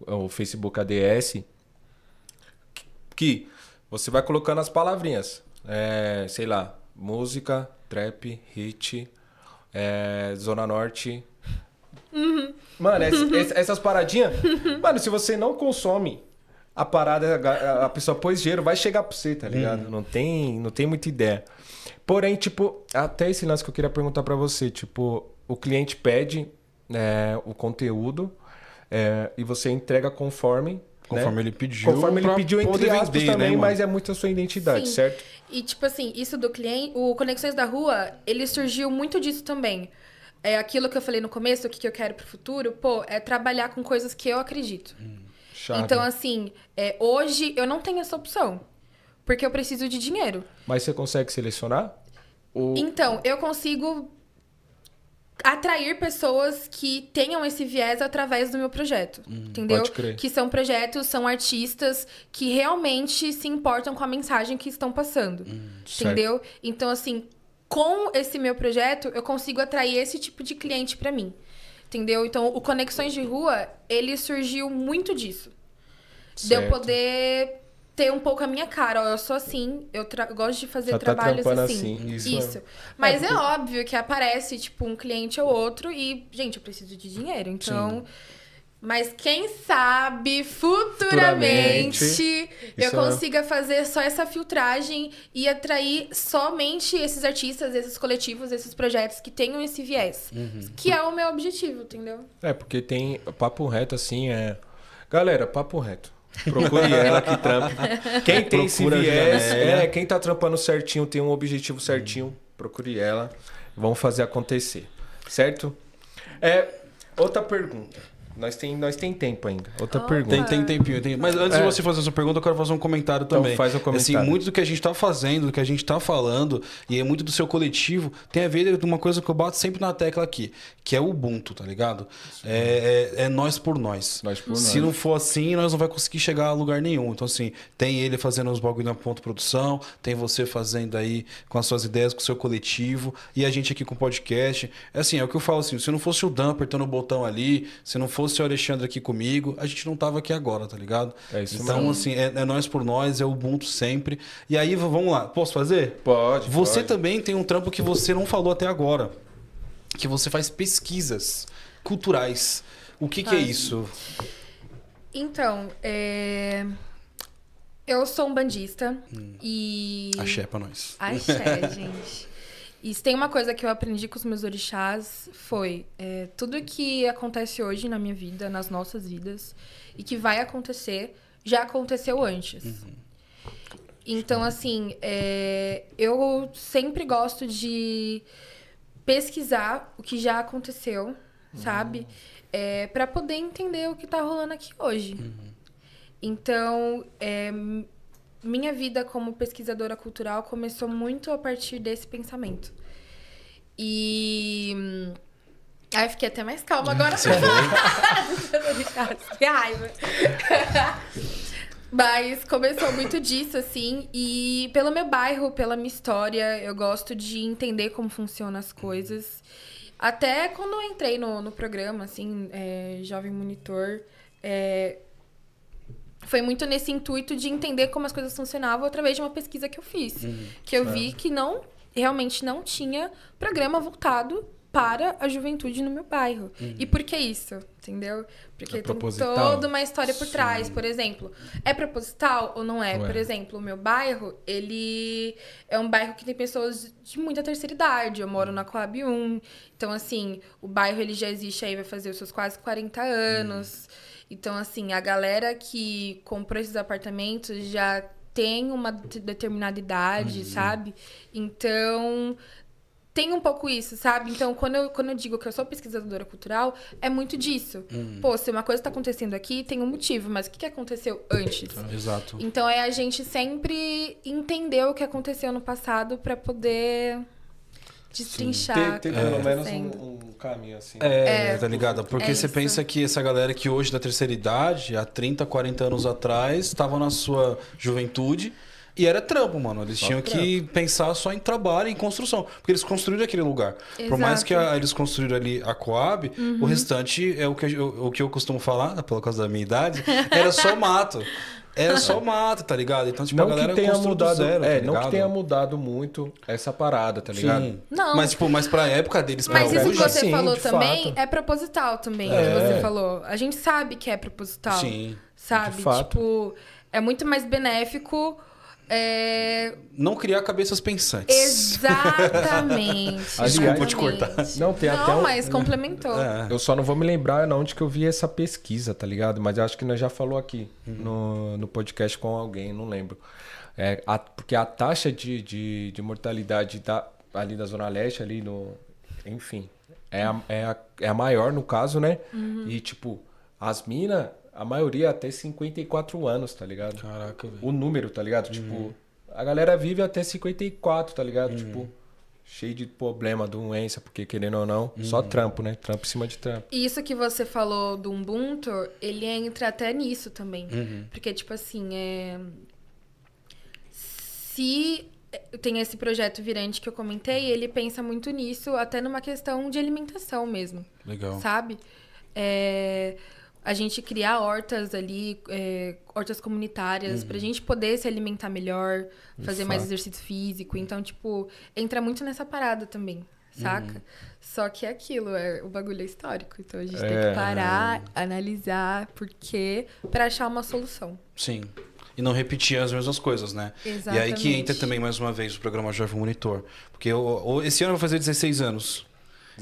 o Facebook ADS, que você vai colocando as palavrinhas. Sei lá, música, trap, hit, Zona Norte. Mano, essas paradinhas... Mano, se você não consome a parada, a pessoa pôs dinheiro, vai chegar pra você, tá ligado? Não tem muita ideia. Porém, tipo, até esse lance que eu queria perguntar pra você, tipo, o cliente pede o conteúdo e você entrega conforme Ele pediu. Conforme ele pediu, entre poder aspas vender, também, né, mas é muito a sua identidade, Sim. certo? E, tipo assim, isso do cliente... O Conexões da Rua, ele surgiu muito disso também. É aquilo que eu falei no começo, o que eu quero pro futuro, pô, é trabalhar com coisas que eu acredito. Chave. Então, assim, hoje eu não tenho essa opção. Porque eu preciso de dinheiro. Mas você consegue selecionar? Então, eu consigo atrair pessoas que tenham esse viés através do meu projeto. Entendeu? Pode crer. Que são projetos, são artistas que realmente se importam com a mensagem que estão passando. Entendeu? Então, assim, com esse meu projeto, eu consigo atrair esse tipo de cliente pra mim. entendeu? Então, o Conexões de Rua, ele surgiu muito disso. De eu Certo. poder ter um pouco a minha cara. Ó, eu sou assim, eu gosto de fazer Já tá trabalhos trampando assim. assim, isso Isso. mesmo. Mas porque- é óbvio que aparece, tipo, um cliente ou outro e, gente, eu preciso de dinheiro. Então... Mas quem sabe futuramente eu Isso consiga fazer só essa filtragem e atrair somente esses artistas, esses coletivos, esses projetos que tenham esse viés. Que é o meu objetivo, entendeu? Porque tem papo reto assim, Galera, papo reto. Procure ela que trampa. Quem tem esse Procura a viés, Janélia. quem tá trampando certinho, tem um objetivo certinho, procure ela. Vamos fazer acontecer. Certo? Outra pergunta. Nós tem tempo ainda. Outra pergunta. Tem tempinho. Mas antes de você fazer essa pergunta, eu quero fazer um comentário Então também. faz um comentário. Assim, muito do que a gente tá fazendo, do que a gente tá falando, e é muito do seu coletivo, tem a ver com uma coisa que eu bato sempre na tecla aqui, que é o Ubuntu, tá ligado? É nós por nós. Nós por Se nós. não for assim, nós não vai conseguir chegar a lugar nenhum. Então, assim, tem ele fazendo os bagulho na ponto produção, tem você fazendo aí com as suas ideias, com o seu coletivo, e a gente aqui com o podcast. É o que eu falo assim, se não fosse o Dan apertando o botão ali, se não fosse o Alexandre aqui comigo, a gente não tava aqui agora, tá ligado? É isso então, mesmo. assim, é nós por nós, é o Ubuntu sempre. E aí, vamos lá. Posso fazer? Pode. Você pode. também tem um trampo que você não falou até agora. Que você faz pesquisas culturais. O que é isso? Então, eu sou um bandista e... Axé pra nós. Axé, gente. E se tem uma coisa que eu aprendi com os meus orixás foi tudo que acontece hoje na minha vida, nas nossas vidas, e que vai acontecer, já aconteceu antes. Então, assim, eu sempre gosto de pesquisar o que já aconteceu, sabe? Pra poder entender o que tá rolando aqui hoje. Então, minha vida como pesquisadora cultural começou muito a partir desse pensamento. E... Aí eu fiquei até mais calma agora. Que raiva. Mas começou muito disso, assim. E pelo meu bairro, pela minha história, eu gosto de entender como funcionam as coisas. Até quando eu entrei no programa, assim, Jovem Monitor... Foi muito nesse intuito de entender como as coisas funcionavam através de uma pesquisa que eu fiz. Que eu vi que realmente não tinha programa voltado para a juventude no meu bairro. E por que isso? Entendeu? Porque tem proposital? toda uma história por trás. Por exemplo, é proposital ou não é? Não é. Por exemplo, o meu bairro, ele é um bairro que tem pessoas de muita terceira idade. Eu moro na Coab 1. Então, assim, o bairro ele já existe aí, vai fazer os seus quase 40 anos. Então, assim, a galera que comprou esses apartamentos já tem uma determinada idade, sabe? Então, tem um pouco isso, sabe? Então, quando eu digo que eu sou pesquisadora cultural, é muito disso. Pô, se uma coisa tá acontecendo aqui, tem um motivo, mas o que aconteceu antes? Exato. Então, é a gente sempre entender o que aconteceu no passado pra poder destrinchar. Tem o que pelo tá menos acontecendo. um caminho assim. Tá ligado? Porque você isso. pensa que essa galera que hoje da terceira idade, há 30, 40 anos atrás, estava na sua juventude e era trampo, mano. Eles tinham que pensar só em trabalho, em construção. Porque eles construíram aquele lugar. Por mais que eles construíram ali a Coab, o restante é o que eu costumo falar, pelo causa da minha idade, era só mato. Era só mato, tá ligado? Então, tipo, Não a galera que tenha construiu do mudado, zero, tá não ligado? que tenha mudado muito essa parada, tá ligado? Sim. Não. Mas, tipo, pra época deles, pra Mas isso que hoje... você sim, falou de também fato. é proposital também, que você falou. A gente sabe que é proposital. Sim, Sabe? de fato. Tipo, é muito mais benéfico. Não criar cabeças pensantes. Exatamente. Desculpa te exatamente. cortar. Não, tem até Não, um... mas complementou. Eu só não vou me lembrar onde que eu vi essa pesquisa, tá ligado? Mas eu acho que nós já falou aqui no podcast com alguém, não lembro. Porque a taxa de mortalidade ali da Zona Leste, ali no... Enfim, é a maior no caso, né? E, tipo, as minas, a maioria até 54 anos, tá ligado? Caraca, velho. O número, tá ligado? Tipo, a galera vive até 54, tá ligado? Tipo, cheio de problema, doença, porque querendo ou não, só trampo, né? Trampo em cima de trampo. E isso que você falou do Ubuntu, ele entra até nisso também. Porque, tipo assim, se tem esse projeto Virante que eu comentei, ele pensa muito nisso, até numa questão de alimentação mesmo. Legal. Sabe? A gente criar hortas ali, hortas comunitárias, pra gente poder se alimentar melhor, fazer mais exercício físico. Então, tipo, entra muito nessa parada também, saca? Só que é aquilo, o bagulho é histórico. Então a gente tem que parar, analisar por quê, pra achar uma solução. Sim. E não repetir as mesmas coisas, né? Exatamente. E aí que entra também, mais uma vez, o programa Jovem Monitor. Porque esse ano vai fazer 16 anos.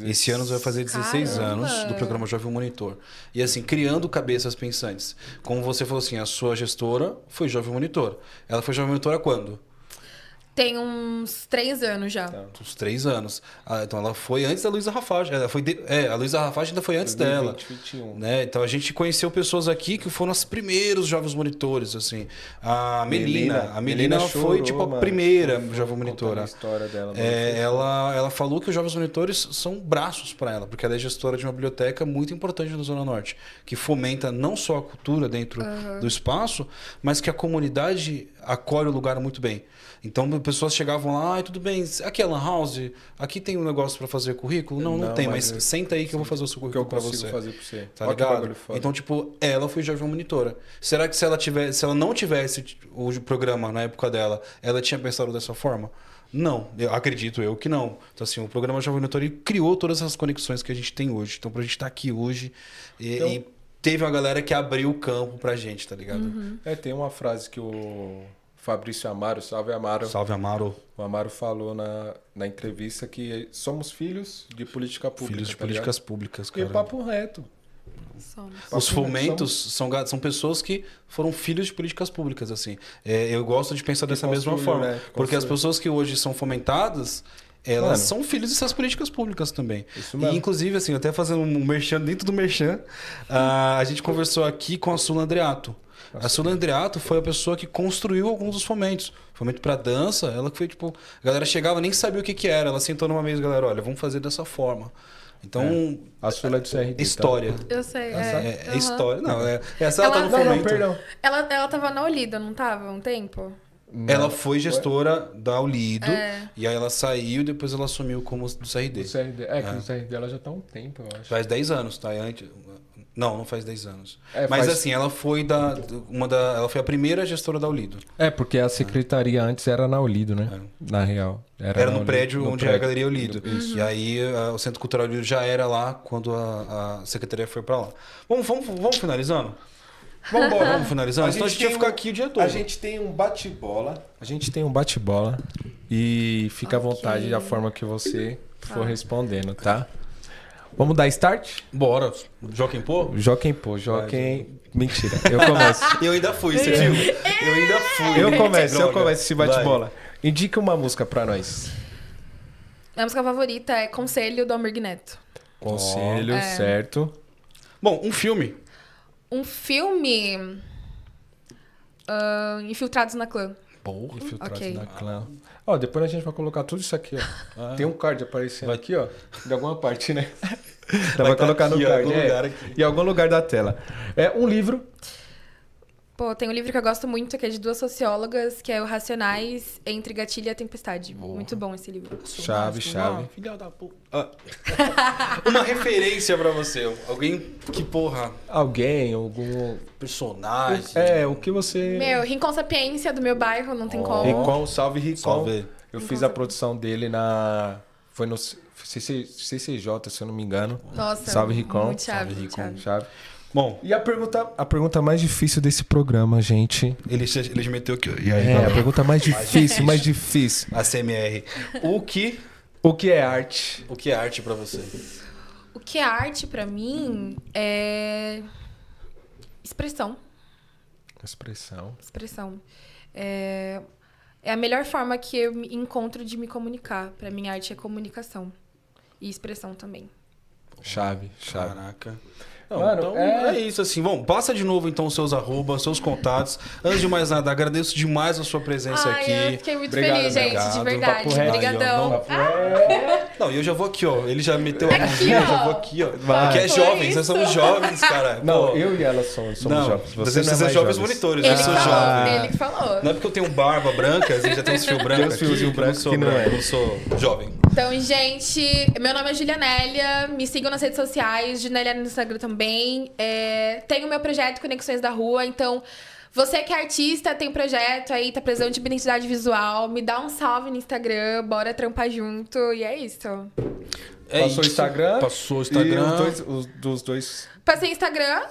Esse ano vai fazer 16 anos do programa Jovem Monitor. E assim, criando cabeças pensantes. Como você falou assim, a sua gestora foi Jovem Monitor. Ela foi Jovem Monitor há quando? Tem uns 3 anos já. Uns 3 anos. Então ela foi antes da Luísa Rafage. A Luísa Rafage ainda foi antes 2020, dela. 2021. Né? Então a gente conheceu pessoas aqui que foram os primeiros jovens monitores, assim. A Melina ela foi tipo a primeira jovem monitora. A história dela. Ela falou que os jovens monitores são braços para ela, porque ela é gestora de uma biblioteca muito importante na Zona Norte, que fomenta não só a cultura dentro do espaço, mas que a comunidade acolhe o lugar muito bem. Então, pessoas chegavam lá, tudo bem, aqui é Lan House, aqui tem um negócio para fazer currículo? Não tem, mas senta aí que eu vou fazer o seu currículo para você. Fazer pra você. Tá ligado? Então, tipo, ela foi jovem monitora. Será que se ela não tivesse o programa na época dela, ela tinha pensado dessa forma? Não, acredito eu que não. Então, assim, o programa Jovem Monitor criou todas essas conexões que a gente tem hoje. Então, pra gente estar aqui hoje e teve uma galera que abriu o campo pra gente, tá ligado? Tem uma frase que o Fabrício Amaro, salve Amaro. Salve, Amaro. O Amaro falou na entrevista que somos filhos de política pública. Filhos de políticas públicas, cara. E papo reto. Os fomentos são pessoas que foram filhos de políticas públicas, assim. Eu gosto de pensar dessa mesma forma. Né? Porque as pessoas que hoje são fomentadas, elas são filhos dessas políticas públicas também. Isso mesmo. E, inclusive, assim, até fazendo um merchan dentro do merchan, a gente conversou aqui com a Sula Andreato. A Sula Andreato foi a pessoa que construiu alguns dos fomentos. Fomento pra dança, ela que foi, tipo... A galera chegava, nem sabia o que era. Ela sentou numa mesa, galera, olha, vamos fazer dessa forma. Então... A Sula é do CRD. História. Tá? Eu sei, É história. Não, essa ela tá no Não, fomento. perdão. Ela tava na Olida, não tava? Um tempo? Ela foi gestora da Ulido. E aí ela saiu e depois ela assumiu como do CRD. Do CRD. Que no CRD ela já tá há um tempo, eu acho. Faz 10 anos, tá? Não faz 10 anos. Mas faz... assim, ela foi ela foi a primeira gestora da Ulido. Porque a secretaria antes era na Ulido, né? Na real. Era no prédio onde é a Galeria Ulido. E aí o Centro Cultural Ulido já era lá quando a secretaria foi pra lá. Vamos finalizando? Vamos finalizando? Então a gente ia ficar aqui o dia todo. A gente tem um bate-bola. E fica à vontade da forma que você for respondendo, tá? Vamos dar start? Bora. Joaquim Pô? Mentira, eu começo. Eu ainda fui, você viu? Eu ainda fui. Eu começo esse bate-bola. Indica uma música pra nós. Minha música favorita é Conselho, do Almir Neto. Conselho, certo. Bom, um filme. Um filme... Infiltrados na Clã. Porra. Infiltrados na Clã. Depois a gente vai colocar tudo isso aqui, ó. Tem um card aparecendo aqui, ó. De alguma parte, né? Vai colocar no card. Em algum lugar da tela. Um livro. Pô, tem um livro que eu gosto muito, que é de 2 sociólogas, que é o Racionais entre Gatilho e a Tempestade. Muito bom esse livro. Chave. Filha da puta. Uma referência pra você. Alguém que, porra... Algum personagem. O que você... Rincon Sapiência, do meu bairro, não tem como. Rincon, salve Rincon. Salve. Eu fiz a produção dele foi no CCJ, se eu não me engano. Nossa, salve Rincon. Muito chave, salve, Rincon. Chave. Bom, e a pergunta mais difícil desse programa, gente. Eles meteu aqui. E aí, a pergunta mais difícil. ACMR. O que é arte? O que é arte pra você? O que é arte pra mim é expressão. Expressão. É a melhor forma que eu encontro de me comunicar. Pra mim, arte é comunicação. E expressão também. Chave. Caraca. Não, Mano, então é isso, assim. Bom, passa de novo, então, os seus arrobas, seus contatos. Antes de mais nada, agradeço demais a sua presença aqui. Eu fiquei muito Obrigado, feliz, gente, obrigado. de verdade. Papo reto. Obrigadão. Não, e eu já vou aqui, ó. Ele já meteu a Aqui, mãozinha, ó. eu já vou aqui, ó. Vai. Porque é Foi jovens, isso. nós somos jovens, cara. Não, Pô, eu e ela somos não, jovens. Você não é é mais jovens jovens. monitores, Ele eu sou falou, jovem. ele que falou. Não é porque eu tenho barba branca, às vezes já tem uns fios brancos Tem uns fiozinhos aqui, que eu não brancos sou que não branco, é. eu não sou jovem. Então, gente, meu nome é Julianélia. Me sigam nas redes sociais, Julianélia no Instagram também. Tenho meu projeto Conexões da Rua, então... Você que é artista, tem projeto aí, tá precisando de identidade visual, me dá um salve no Instagram, bora trampar junto, e é isso. Passou o Instagram. Passou o Instagram. E dos dois. Passei Instagram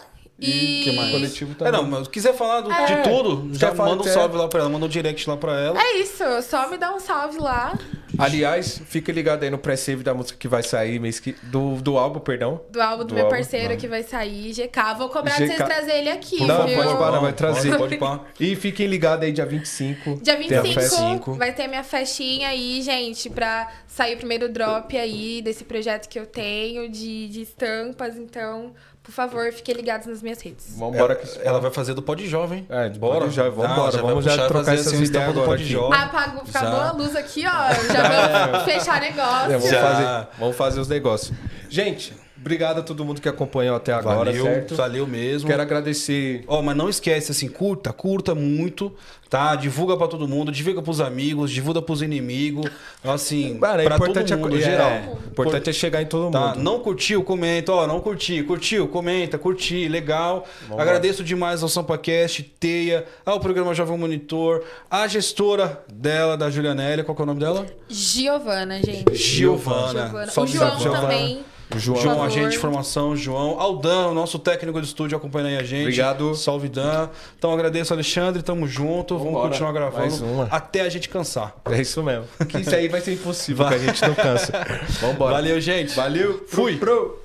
e... que mais? Coletivo também. Não, mas se quiser falar de tudo, já Quer falar manda um até- salve lá pra ela, manda um direct lá pra ela. É isso, só me dá um salve lá. Aliás, fica ligado aí no pré-save da música que vai sair mês que... do álbum, perdão. Do álbum do Do meu álbum, parceiro vai. que vai sair, GK. Vou cobrar de vocês GK. trazer ele aqui, Não, viu? pode parar, vai trazer. Pode pá. E fiquem ligados aí dia 25. Dia Tem a 25 festa. vai ter a minha festinha aí, gente, pra sair o primeiro drop aí desse projeto que eu tenho de estampas. Então, por favor, fiquem ligados nas minhas redes. Vambora que Ela vai fazer do Pod Jovem. É, do Bora. Pod Jovem, vambora. Já vai Vamos já puxar, trocar fazer, essas assim, um ideias estampa do agora Pod aqui. Jovem. Apagou, acabou Já. a luz aqui, ó. Já vou fechar negócio. Vamos fazer os negócios. Gente, obrigado a todo mundo que acompanhou até agora, Valeu, certo? valeu mesmo. Quero agradecer. Ó, mas não esquece, assim, curta muito, tá? Divulga pra todo mundo, divulga pros amigos, divulga pros inimigos, assim, Mano, é pra importante todo mundo, geral. importante é chegar em todo Tá? mundo. Não curtiu, comenta, ó, não curtiu, comenta, curti, legal. Vamos Agradeço demais ao SampaCast, Teia, ao programa Jovem Monitor, a gestora dela, da Julianélia, qual que é o nome dela? Giovana, gente. Giovana. O Salve, João Giovana. também. O João. João, Por favor. agente de formação, João. Ao Dan, o nosso técnico de estúdio, acompanhando aí a gente. Obrigado. Salve, Dan. Então agradeço, Alexandre. Tamo junto. Vamos Vambora. continuar Mais gravando uma. até a gente cansar. É isso mesmo. Que isso aí vai ser impossível, que a gente não cansa. Vambora. Valeu, gente. Valeu. Fui. Pro.